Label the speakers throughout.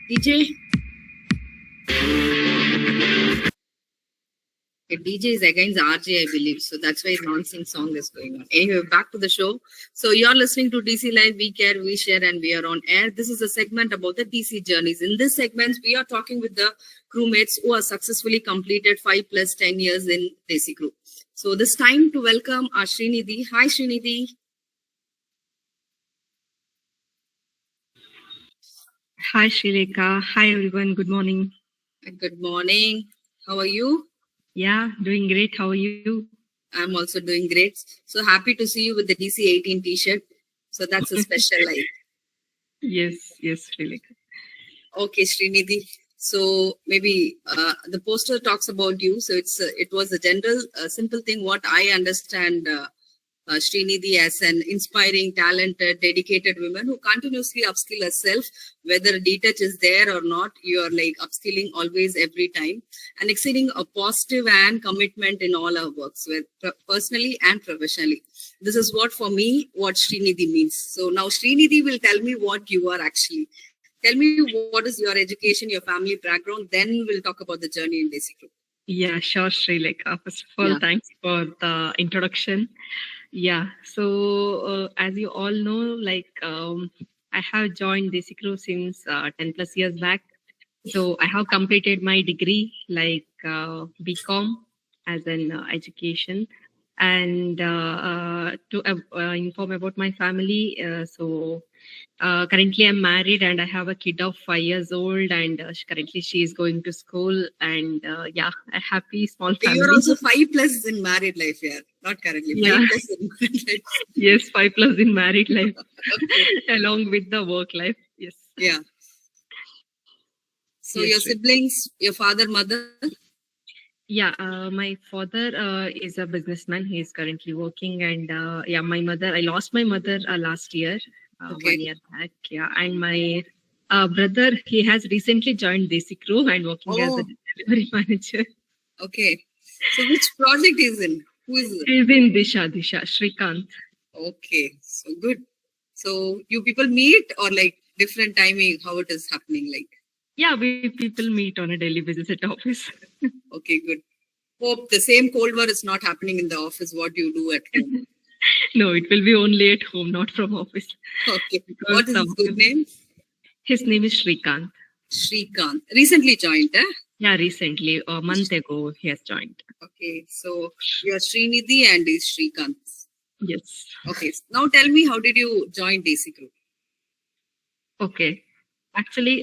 Speaker 1: DJ? DJ is against RJ, I believe. So that's why non-sync song is going on. Anyway, back to the show. So you're listening to DC Live. We care, we share, and we are on air. This is a segment about the DC journeys. In this segment, we are talking with the crewmates who are successfully completed 5 plus 10 years in DC Crew. So this time to welcome our Srinidhi. Hi, Srinidhi.
Speaker 2: Hi, Srilekha. Hi, everyone. Good morning.
Speaker 1: Good morning. How are you?
Speaker 2: Yeah, doing great. How are you?
Speaker 1: I'm also doing great. So happy to see you with the DC 18 t-shirt. So that's a special life.
Speaker 2: Yes, Srilekha.
Speaker 1: Okay, Srinidhi. So maybe the poster talks about you. So it was a general, simple thing. What I understand, Srinidhi as an inspiring, talented, dedicated woman who continuously upskill herself, whether detach is there or not. You are like upskilling always, every time, and exceeding a positive and commitment in all our works, personally and professionally. This is what for me, what Srinidhi means. So now Srinidhi will tell me what you are actually. Tell me what is your education, your family background, then we'll talk about the journey in DC Crew.
Speaker 2: Yeah, sure, Srilekha. First of all, thanks for the introduction. Yeah, so as you all know, I have joined DC Crew since 10 plus years back. So I have completed my degree BCom as an education. And to inform about my family, currently I'm married and I have a kid of 5 years old, and currently she is going to school, and a happy small family.
Speaker 1: You're also 5 plus in married life here, not currently. 5 plus in married life.
Speaker 2: Yes, 5 plus in married life, along with the work life. Yes.
Speaker 1: Yeah. So yes, your siblings, your father, mother?
Speaker 2: Yeah, my father is a businessman. He is currently working, and my mother. I lost my mother last year, 1 year back. Yeah, and my brother, he has recently joined DC Crew and working as a delivery manager.
Speaker 1: Okay, so which project is in? Who is it?
Speaker 2: He's in Disha Shrikant.
Speaker 1: Okay, so good. So you people meet or like different timing? How it is happening like?
Speaker 2: Yeah, we people meet on a daily basis at office.
Speaker 1: Okay, good. Hope the same Cold War is not happening in the office. What you do at home?
Speaker 2: No, it will be only at home, not from office.
Speaker 1: Okay. What is his good name?
Speaker 2: His name is Shrikant.
Speaker 1: Shrikant. Recently joined, eh?
Speaker 2: Yeah, recently. A month ago, he has joined.
Speaker 1: Okay, so you are Srinidhi and is Shrikant.
Speaker 2: Yes.
Speaker 1: Okay, now tell me, how did you join DC Crew?
Speaker 2: Okay. Actually,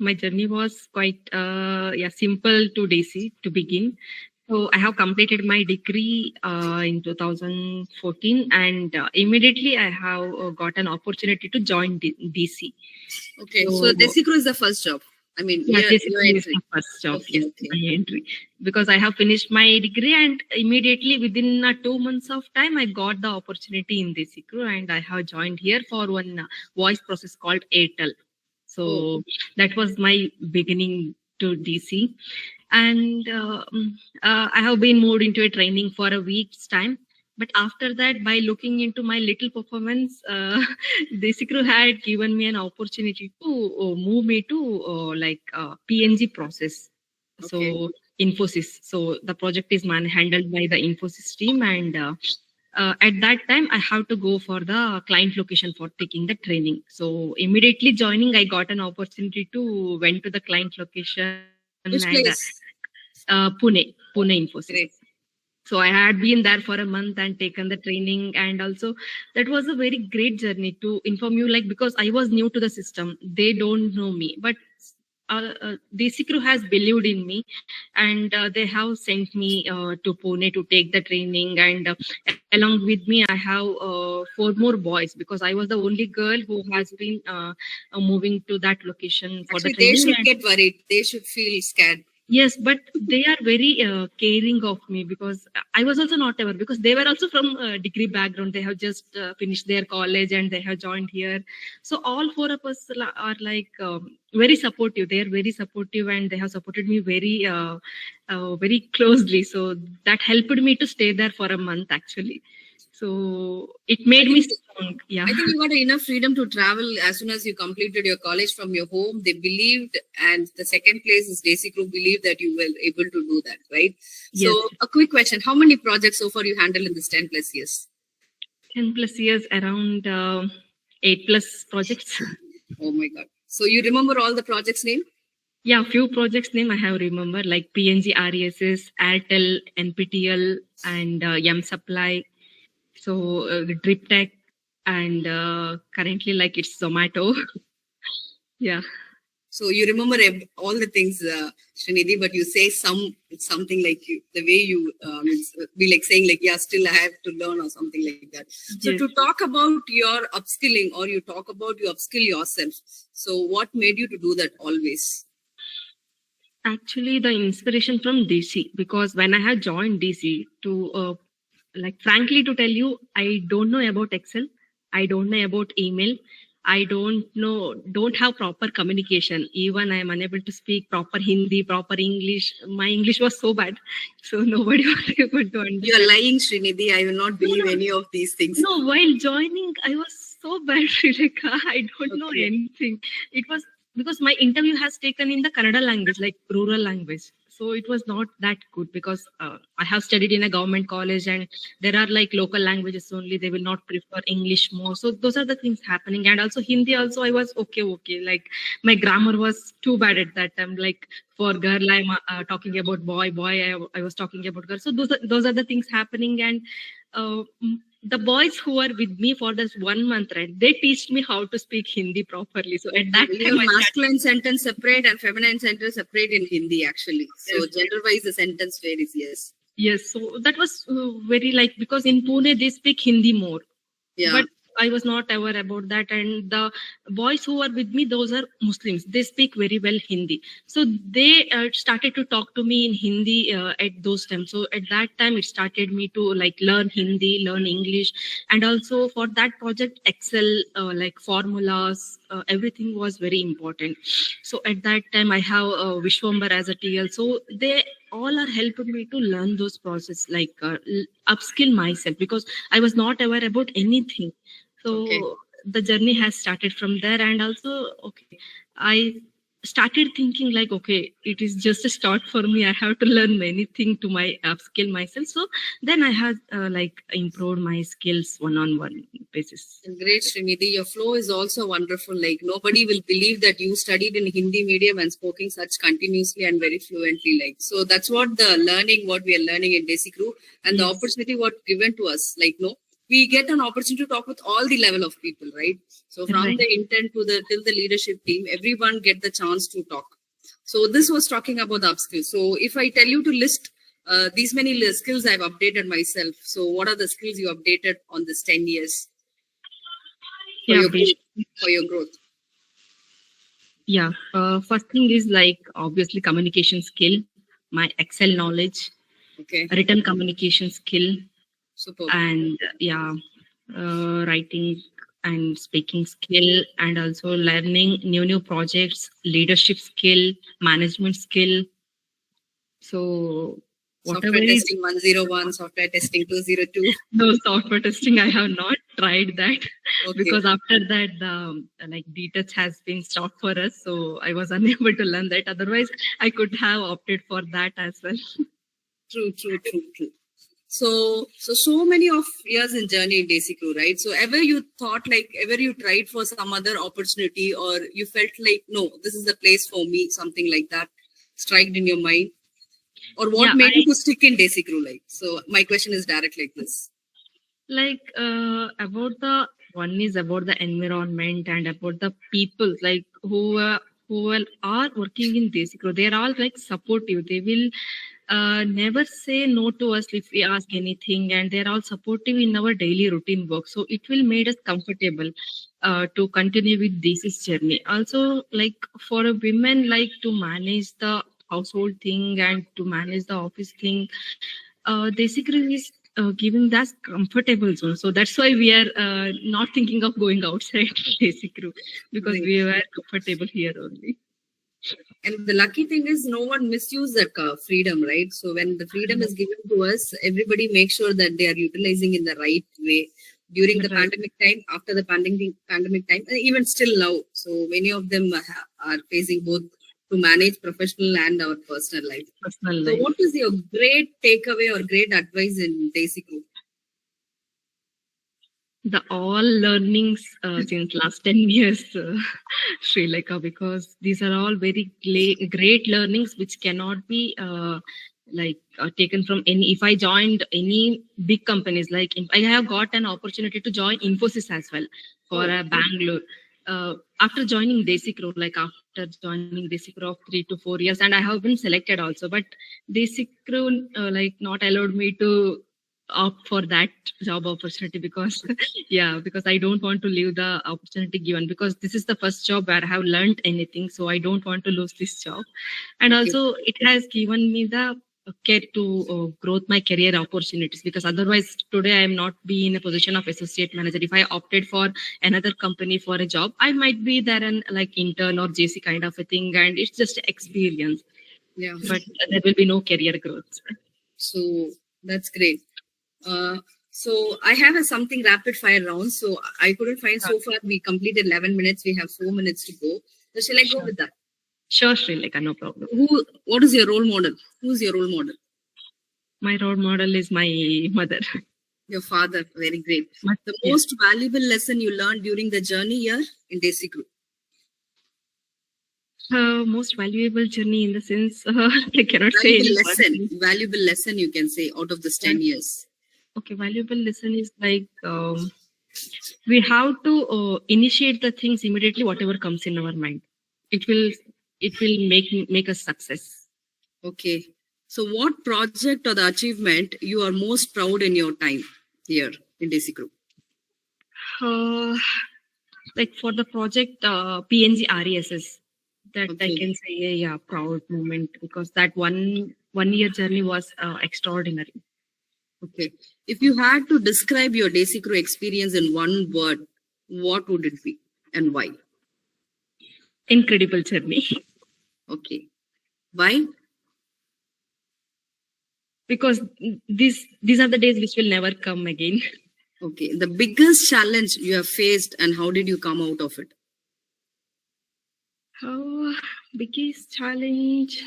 Speaker 2: my journey was quite simple to DC to begin. So I have completed my degree in 2014, and immediately I have got an opportunity to join DC.
Speaker 1: Okay, so DC Crew is the first job. I mean,
Speaker 2: yeah, this is the first job. Okay, yes, okay. My entry, because I have finished my degree, and immediately within 2 months of time, I got the opportunity in DC Crew, and I have joined here for one voice process called Airtel. So that was my beginning to DC, and I have been moved into a training for a week's time. But after that, by looking into my little performance, DC Crew had given me an opportunity to move me to PNG process. Okay. So Infosys. So the project is handled by the Infosys team, and at that time I have to go for the client location for taking the training. So immediately joining, I got an opportunity to went to the client location.
Speaker 1: Which place?
Speaker 2: Pune Infosys. Great. So I had been there for a month and taken the training, and also that was a very great journey to inform you, because I was new to the system. They don't know me, but DC Crew has believed in me, and they have sent me to Pune to take the training, and along with me I have 4 more boys, because I was the only girl who has been moving to that location for the training.
Speaker 1: They should get worried. They should feel scared.
Speaker 2: Yes, but they are very caring of me, because I was also not aware, because they were also from degree background. They have just finished their college and they have joined here. So all 4 of us are very supportive. They are very supportive, and they have supported me very closely. So that helped me to stay there for a month actually. So it made me strong. Yeah.
Speaker 1: I think you got enough freedom to travel as soon as you completed your college from your home. They believed, and the second place is Desi Group believed that you were able to do that, right?
Speaker 2: Yes.
Speaker 1: So, a quick question: how many projects so far you handled in this 10+ years?
Speaker 2: 10+ years, around 8+ projects.
Speaker 1: Oh my God! So you remember all the projects' name?
Speaker 2: Yeah, few projects name I have remember, like PNG RESS, Airtel, NPTL, and Yum Supply. So Drip Tech, and currently like it's Zomato. Yeah.
Speaker 1: So you remember all the things, Srinidhi, but you say something like the way you be like saying like, yeah, still I have to learn or something like that. So
Speaker 2: Yes.
Speaker 1: to talk about your upskilling, or you talk about you upskill yourself. So what made you to do that always?
Speaker 2: Actually, the inspiration from DC, because when I had joined DC, like frankly to tell you, I don't know about Excel, I don't know about email, I don't have proper communication. Even I am unable to speak proper Hindi, proper English. My English was so bad, so nobody was able to understand.
Speaker 1: You are lying, Srinidhi. I will not believe any of these things.
Speaker 2: No, while joining, I was so bad, Rebecca. I don't know
Speaker 1: Okay.
Speaker 2: anything. It was because my interview has taken in the Kannada language, like rural language. So it was not that good, because I have studied in a government college, and there are like local languages only. They will not prefer English more. So those are the things happening. And also Hindi also, I was okay. Like my grammar was too bad at that time. Like for girl, I'm talking about boy. I was talking about girl. So those are the things happening. And the boys who were with me for this 1 month, right, they teach me how to speak Hindi properly. So at that
Speaker 1: Your
Speaker 2: time,
Speaker 1: masculine sentence separate and feminine sentence separate in Hindi, actually. So
Speaker 2: Yes.
Speaker 1: gender-wise, the sentence varies. Yes.
Speaker 2: yes, so that was very like, because in Pune they speak Hindi more,
Speaker 1: Yeah.
Speaker 2: but I was not aware about that. And the boys who are with me, those are Muslims. They speak very well Hindi. So they started to talk to me in Hindi at those times. So at that time, it started me to like learn Hindi, learn English. And also for that project, Excel, like formulas, everything was very important. So at that time, I have Vishwambar as a TL. So they all are helping me to learn those process, like upskill myself, because I was not aware about anything. So
Speaker 1: Okay.
Speaker 2: the journey has started from there. And also, okay, I started thinking like, okay, it is just a start for me. I have to learn many things to my upskill myself. So then I had like improved my skills one-on-one basis.
Speaker 1: Great, Srinidhi. Your flow is also wonderful. Like nobody will believe that you studied in Hindi medium and spoken such continuously and very fluently. Like so, that's what what we are learning in Desi Crew, and the
Speaker 2: Yes.
Speaker 1: opportunity what given to us. Like we get an opportunity to talk with all the level of people, right? So from
Speaker 2: Right.
Speaker 1: the intern to till the leadership team, everyone get the chance to talk. So this was talking about the upskills. So if I tell you to list these many skills I've updated myself. So what are the skills you updated on this 10 years for
Speaker 2: Yeah,
Speaker 1: your growth? For your growth?
Speaker 2: Yeah. First thing is like obviously communication skill, my Excel knowledge,
Speaker 1: Okay,
Speaker 2: written communication skill,
Speaker 1: super.
Speaker 2: and writing and speaking skill, and also learning new projects, leadership skill, management skill. So whatever
Speaker 1: Software
Speaker 2: is
Speaker 1: testing 101, software testing 202.
Speaker 2: no software testing, I have not tried that
Speaker 1: Okay,
Speaker 2: because after that the like detach has been stopped for us, so I was unable to learn that. Otherwise, I could have opted for that as well.
Speaker 1: true. So many of years in journey in Desi Crew, right? So ever you tried for some other opportunity, or you felt like, no, this is the place for me, something like that, striked in your mind? Or what
Speaker 2: Yeah,
Speaker 1: made you to stick in Desi Crew? Like, so my question is direct like this.
Speaker 2: like about the one is about the environment and about the people like are working in Desi Crew. They're all like supportive. They will never say no to us if we ask anything, and they're all supportive in our daily routine work. So it will make us comfortable to continue with this journey. Also, like for a women, like to manage the household thing and to manage the office thing, Desi Crew is giving that comfortable zone. So that's why we are not thinking of going outside Desi Crew, because
Speaker 1: Great.
Speaker 2: we were comfortable here only.
Speaker 1: And the lucky thing is no one misuse that freedom, right? So when the freedom is given to us, everybody makes sure that they are utilizing in the right way during the
Speaker 2: Right.
Speaker 1: pandemic time, after the pandemic time, and even still now. So many of them are facing both to manage professional and our personal life.
Speaker 2: Personal
Speaker 1: So
Speaker 2: life.
Speaker 1: what is your great takeaway or great advice in Desi Group?
Speaker 2: The all learnings since last 10 years, Sri Lanka, because these are all very great learnings which cannot be taken from any. If I joined any big companies, like I have got an opportunity to join Infosys as well for Bangalore. After joining Desikro, like after joining Desikro of 3 to 4 years, and I have been selected also, but Desikro not allowed me to opt for that job opportunity because because I don't want to leave the opportunity given, because this is the first job where I have learned anything, so I don't want to lose this job. And also it has given me the care to growth my career opportunities, because otherwise today I am not be in a position of associate manager. If I opted for another company for a job, I might be there and like intern or JC kind of a thing, and it's just experience, but there will be no career growth.
Speaker 1: So that's great. So I have something rapid fire round. So I couldn't find so far. We completed 11 minutes. We have 4 minutes to go. So shall I go with that?
Speaker 2: Sure, Sri Lanka, no problem.
Speaker 1: What is your role model? Who's your role model?
Speaker 2: My role model is my mother.
Speaker 1: Your father. Very great. The most valuable lesson you learned during the journey here in Desi Group?
Speaker 2: Most valuable journey in the sense, I cannot say any
Speaker 1: lesson. Valuable lesson you can say out of this 10 years.
Speaker 2: Okay, valuable lesson is like we have to initiate the things immediately, whatever comes in our mind. It will make us success. Okay.
Speaker 1: So what project or the achievement you are most proud in your time here in Desi Group?
Speaker 2: Like for the project PNG RESS, that I can say a proud moment, because that one year journey was extraordinary.
Speaker 1: Okay. If you had to describe your Desi Group experience in one word, what would it be and why?
Speaker 2: Incredible journey.
Speaker 1: Okay. Why?
Speaker 2: Because these are the days which will never come again.
Speaker 1: Okay. The biggest challenge you have faced and how did you come out of it?
Speaker 2: Biggest challenge.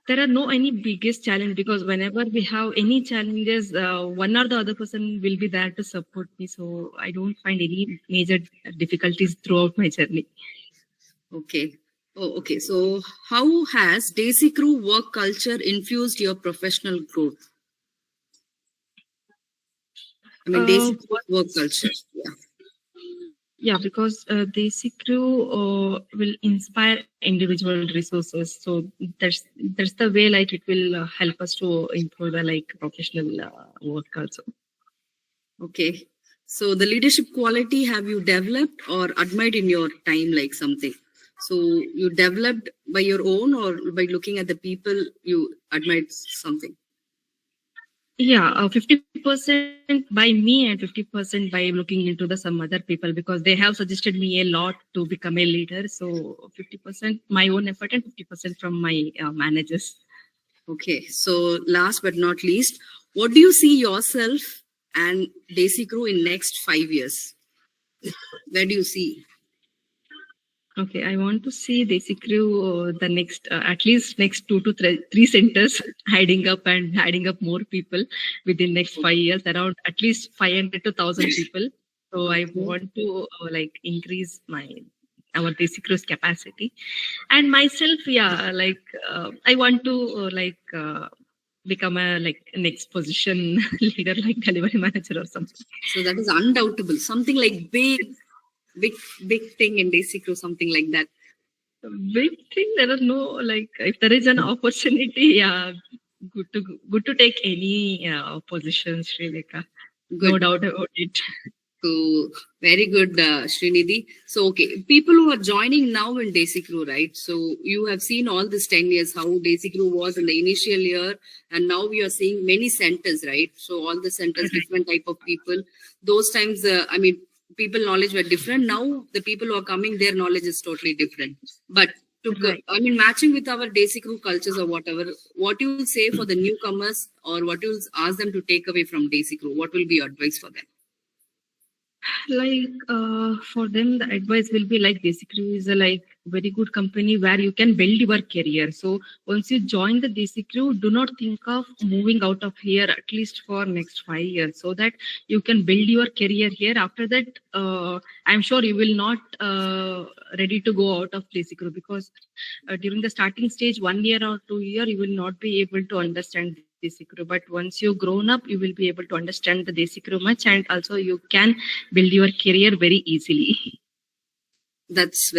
Speaker 2: There are no any biggest challenge, because whenever we have any challenges, one or the other person will be there to support me. So I don't find any major difficulties throughout my journey.
Speaker 1: Okay. Oh, okay. So how has Desi Group work culture infused your professional growth? I mean, Desi Group work culture. Yeah.
Speaker 2: Yeah, because Desi Group will inspire individual resources. So that's the way like it will help us to improve the like professional work also.
Speaker 1: Okay. So the leadership quality have you developed or admired in your time, like something? So you developed by your own or by looking at the people you admired something?
Speaker 2: Yeah, 50% by me and 50% by looking into the some other people, because they have suggested me a lot to become a leader. So 50% my own effort and 50% from my managers.
Speaker 1: Okay. So last but not least, what do you see yourself and Desi Group in next 5 years? Where do you see?
Speaker 2: Okay, I want to see Desi Group the next, at least next 2 to 3 centers, adding up more people within next 5 years, around at least 500 to 1,000 people. So I want to increase our Desi Group's capacity, and myself, I want to become a next position leader, like delivery manager or something.
Speaker 1: So that is undoubtable. Something like big thing in Desi Group, something like that.
Speaker 2: Big thing. There are no if there is an opportunity, yeah, good to take any position, Sri Lanka. No doubt about it.
Speaker 1: So very good, Srinidhi. So okay, people who are joining now in Desi Group, right? So you have seen all this 10 years how Desi Group was in the initial year, and now we are seeing many centers, right? So all the centers, different type of people. Those times, people knowledge were different. Now the people who are coming, their knowledge is totally different. But
Speaker 2: Right.
Speaker 1: I mean, matching with our Desi Crew cultures or whatever, what you will say for the newcomers, or what you will ask them to take away from Desi Crew? What will be your advice for them?
Speaker 2: Like for them, the advice will be like Desi Crew is a like very good company where you can build your career. So once you join the Desi Crew, do not think of moving out of here at least for next 5 years, so that you can build your career here. After that, I'm sure you will not ready to go out of Desi Crew, because during the starting stage, 1 year or 2 year, you will not be able to understand Desi Crew. But once you grown up, you will be able to understand the Desi Crew much, and also you can build your career very easily.
Speaker 1: That's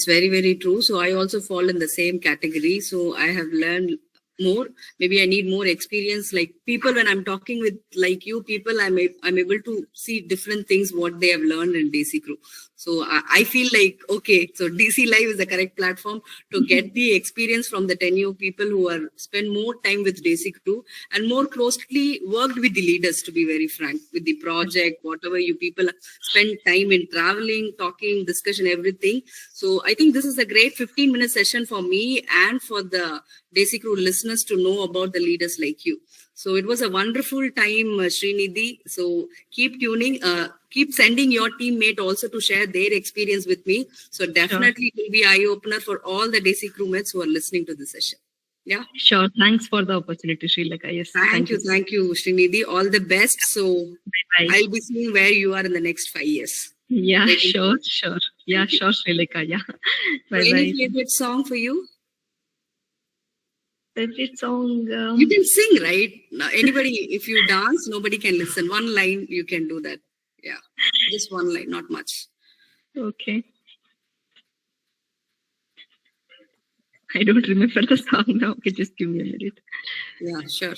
Speaker 1: very, very true. So I also fall in the same category. So I have learned more. Maybe I need more experience. Like people, when I'm talking with like you people, I'm able to see different things what they have learned in DC Crew. So I feel like, okay, so DC Live is the correct platform to get the experience from the 10 new people who are spend more time with DC Crew and more closely worked with the leaders, to be very frank, with the project, whatever you people spend time in traveling, talking, discussion, everything. So I think this is a great 15-minute session for me and for the Desi Crew listeners to know about the leaders like you. So it was a wonderful time, Srinidhi. So keep tuning, keep sending your teammate also to share their experience with me. So definitely it will be eye-opener for all the Desi crewmates who are listening to the session. Yeah.
Speaker 2: Sure. Thanks for the opportunity, Srilekha. Yes.
Speaker 1: Thank you, Srinidhi. All the best. So
Speaker 2: Bye.
Speaker 1: I'll be seeing where you are in the next 5 years.
Speaker 2: Yeah,
Speaker 1: Waiting
Speaker 2: sure,
Speaker 1: for you.
Speaker 2: sure. Yeah, sure, Srilekha. Yeah.
Speaker 1: So
Speaker 2: Bye
Speaker 1: any
Speaker 2: bye.
Speaker 1: favorite song for you?
Speaker 2: Favorite song?
Speaker 1: You can sing, right? Now, anybody, if you dance, nobody can listen. One line, you can do that. Yeah, just one line, not much.
Speaker 2: Okay. I don't remember the song now. Okay, just give me a minute.
Speaker 1: Yeah, sure.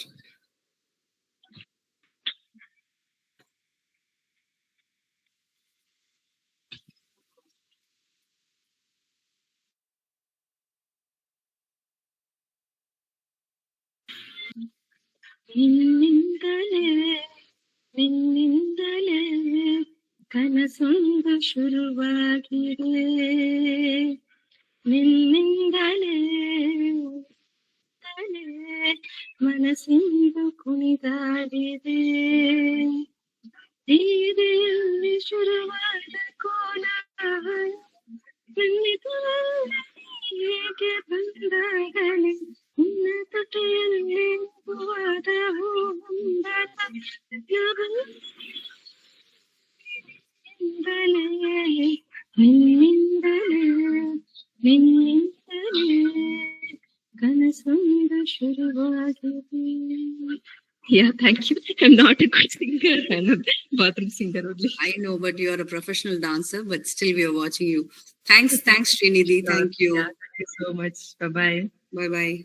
Speaker 2: ನಿನ್ನಿಂದಲೇ ಕನಸೊಂದು ಶುರುವಾಗಿದೆ, ನಿನ್ನಿಂದಲೇ ಮನಸ್ಸಿಂದು ಕುಣಿದಾಡಿದೆ, ಹೀರೆಯಲ್ಲಿ ಶುರುವಾದ ಕೋಲಾಹಲ ಹೇಗೆ ಬಂದಾಗಲೇ ನಿನ್ನ ತುಟಿಯಲ್ಲಿ ಹೂವಾದ ನಿನ್ನಿಂದಲೇ ಕನಸೊಂದು ಶುರುವಾಗಿದೆ. Yeah, thank you. I'm not a good singer. I'm a bathroom singer only.
Speaker 1: I know, but you are a professional dancer, but still we are watching you. Thanks, Srinidhi. Thank you.
Speaker 2: Yeah, thank you so much. Bye-bye.
Speaker 1: Bye-bye.